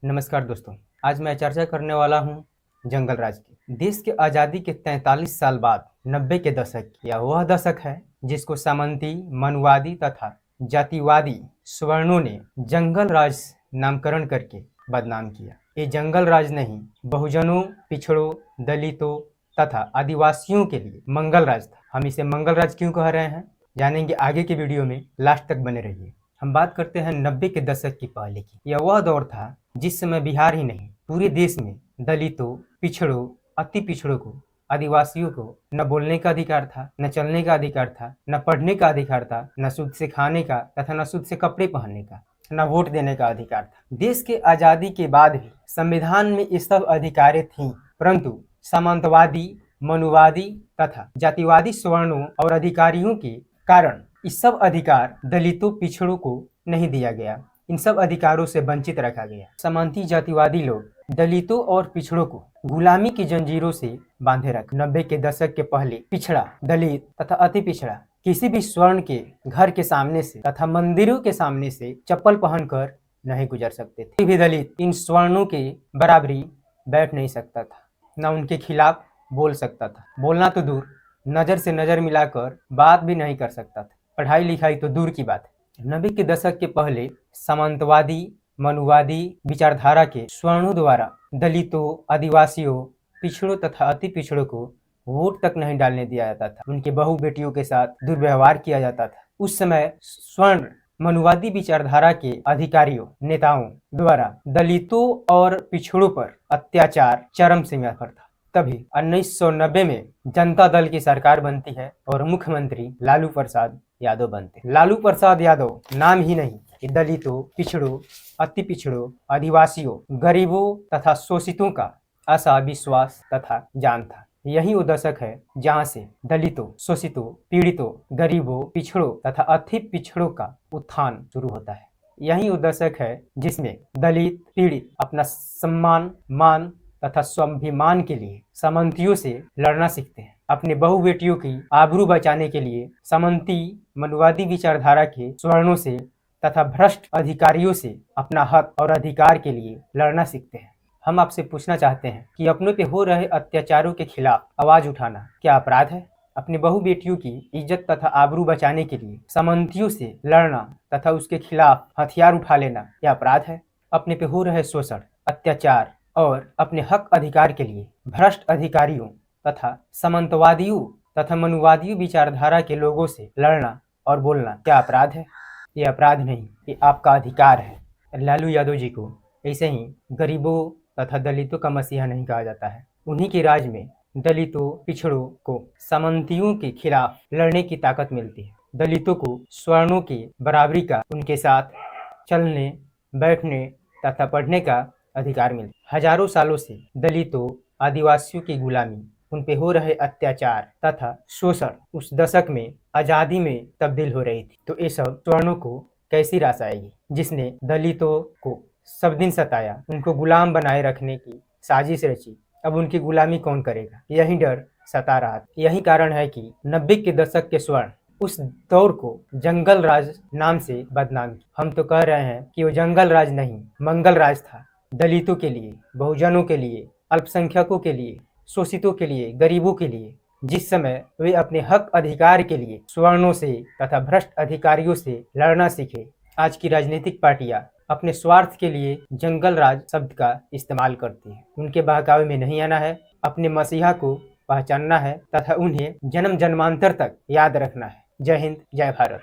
नमस्कार दोस्तों, आज मैं चर्चा करने वाला हूं जंगल राज की। देश के आज़ादी के 43 साल बाद 90 के दशक, यह वह दशक है जिसको सामंती, मनुवादी तथा जातिवादी सवर्णों ने जंगल राज नामकरण करके बदनाम किया। ये जंगल राज नहीं, बहुजनों, पिछड़ों, दलितों तथा आदिवासियों के लिए मंगल राज था। हम इसे मंगल राज क्यों कह रहे हैं, जानेंगे आगे के वीडियो में, लास्ट तक बने रहिए। हम बात करते हैं 90 के दशक की पहले की। यह वह दौर था जिस समय बिहार ही नहीं, पूरे देश में दलितों, पिछड़ों, अति पिछड़ों को, आदिवासियों को न बोलने का अधिकार था, न चलने का अधिकार था, न पढ़ने का अधिकार था, न शुद्ध से खाने का तथा न शुद्ध से कपड़े पहनने का, न वोट देने का अधिकार था। देश के आजादी के बाद भी संविधान में ये सब अधिकारें थीं, परंतु सामंतवादी, मनुवादी तथा जातिवादी सवर्णों और अधिकारियों के कारण इस सब अधिकार दलितों, पिछड़ों को नहीं दिया गया। इन सब अधिकारों से वंचित रखा गया। सामंती जातिवादी लोग दलितों और पिछड़ों को गुलामी की जंजीरों से बांधे रख। 90 के दशक के पहले पिछड़ा, दलित तथा अति पिछड़ा किसी भी स्वर्ण के घर के सामने से तथा मंदिरों के सामने से चप्पल पहनकर नहीं गुजर सकते थे। कोई भी दलित इन स्वर्णों के बराबरी बैठ नहीं सकता था, न उनके खिलाफ बोल सकता था। बोलना तो दूर, नजर से नजर मिलाकर बात भी नहीं कर सकता था। पढ़ाई लिखाई तो दूर की बात है। 90 के दशक के पहले सामंतवादी, मनुवादी विचारधारा के सवर्णों द्वारा दलितों, आदिवासियों, पिछड़ों तथा अति पिछड़ों को वोट तक नहीं डालने दिया जाता था। उनके बहू बेटियों के साथ दुर्व्यवहार किया जाता था। उस समय स्वर्ण मनुवादी विचारधारा के अधिकारियों, नेताओं द्वारा दलितों और पिछड़ों पर अत्याचार चरम सीमा पर था। तभी 1990 में जनता दल की सरकार बनती है और मुख्यमंत्री लालू प्रसाद यादव बनते। लालू प्रसाद यादव नाम ही नहीं, दलितों, पिछड़ों, अति पिछड़ों, आदिवासियों, गरीबों तथा शोषितों का आशा, विश्वास तथा जान था। यही वो दशक है जहाँ से दलितों, शोषितों, पीड़ितों, गरीबों, पिछड़ों तथा अति पिछड़ों का उत्थान शुरू होता है। यही वो दशक है जिसमें दलित, पीड़ित अपना सम्मान, मान तथा स्वाभिमान के लिए सामंतियों से लड़ना सीखते हैं। अपने बहु बेटियों की आबरू बचाने के लिए सामंती, मनुवादी विचारधारा के सवर्णों से तथा भ्रष्ट अधिकारियों से अपना हक और अधिकार के लिए लड़ना सीखते हैं। हम आपसे पूछना चाहते हैं कि अपनों पे हो रहे अत्याचारों के खिलाफ आवाज उठाना क्या अपराध है? अपनी बहु बेटियों की इज्जत तथा आबरू बचाने के लिए सामंतियों से लड़ना तथा उसके खिलाफ हथियार उठा लेना क्या अपराध है? अपने पे हो रहे शोषण, अत्याचार और अपने हक अधिकार के लिए भ्रष्ट अधिकारियों तथा सामंतवादियों तथा मनुवादियों विचारधारा के लोगों से लड़ना और बोलना क्या अपराध है? ये अपराध नहीं, ये आपका अधिकार है। लालू यादव जी को ऐसे ही गरीबों तथा दलितों का मसीहा नहीं कहा जाता है। उन्हीं के राज में दलितों, पिछड़ों को सामंतियों के खिलाफ लड़ने की ताकत मिलती है। दलितों को स्वर्णों की बराबरी का, उनके साथ चलने, बैठने तथा पढ़ने का अधिकार मिलता। हजारों सालों से दलितों, आदिवासियों की गुलामी, उन पे हो रहे अत्याचार तथा शोषण उस दशक में आजादी में तब्दील हो रही थी। तो ये सब स्वर्णों को कैसी रास आएगी, जिसने दलितों को सब दिन सताया, उनको गुलाम बनाए रखने की साजिश रची। अब उनकी गुलामी कौन करेगा, यही डर सता रहा था। यही कारण है कि 90 के दशक के स्वर्ण उस दौर को जंगल राज नाम से बदनाम किया। हम तो कह रहे हैं कि वो जंगल राज नहीं, मंगल राज था। दलितों के लिए, बहुजनों के लिए, अल्पसंख्यकों के लिए, शोषितों के लिए, गरीबों के लिए, जिस समय वे अपने हक अधिकार के लिए सवर्णों से तथा भ्रष्ट अधिकारियों से लड़ना सीखे। आज की राजनीतिक पार्टियां अपने स्वार्थ के लिए जंगल राज शब्द का इस्तेमाल करती हैं। उनके बहकावे में नहीं आना है, अपने मसीहा को पहचानना है तथा उन्हें जन्म जन्मांतर तक याद रखना है। जय हिंद, जय भारत।